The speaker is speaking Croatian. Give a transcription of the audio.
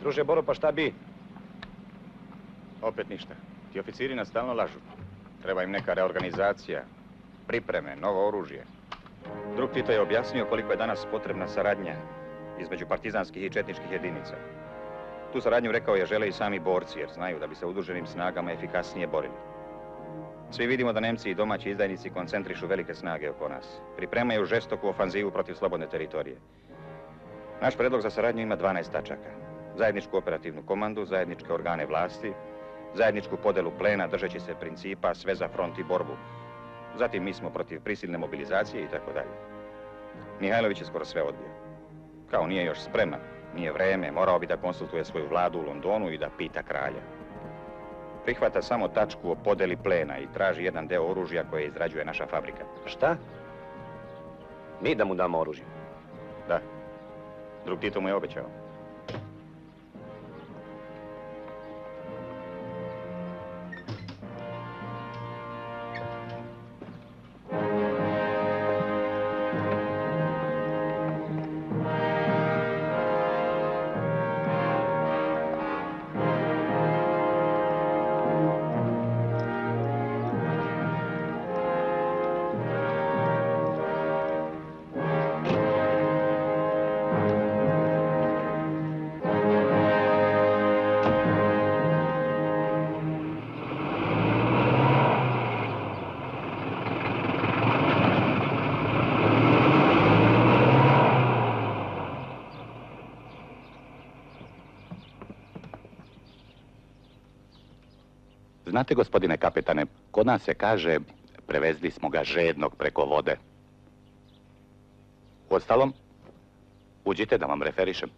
Druže Boro, pa šta bi? Opet ništa. Ti oficiri nas stalno lažu. Treba im neka reorganizacija, pripreme, novo oružje. Drug Tito je objasnio koliko je danas potrebna saradnja između partizanskih i četničkih jedinica. Tu saradnju, rekao je, žele i sami borci, jer znaju da bi se udruženim snagama efikasnije borili. Svi vidimo da Nemci i domaći izdajnici koncentrišu velike snage oko nas. Pripremaju žestoku ofanzivu protiv slobodne teritorije. Naš predlog za saradnju ima 12 tačaka. Zajedničku operativnu komandu, zajedničke organe vlasti, zajedničku podelu plena držeći se principa sve za front i borbu. Zatim mi smo protiv prisilne mobilizacije i tako dalje. Mihajlović je skoro sve odbio. Kao nije još spreman, nije vreme, morao bi da konsultuje svoju vladu u Londonu i da pita kralja. Prihvata samo tačku o podeli plena i traži jedan deo oružja koje izrađuje naša fabrika. Šta? Mi da mu damo oružje? Da. Drug Tito mu je obećao. Znate, gospodine kapetane, kod nas se kaže prevezli smo ga žednog preko vode. Uostalom, uđite da vam referišem.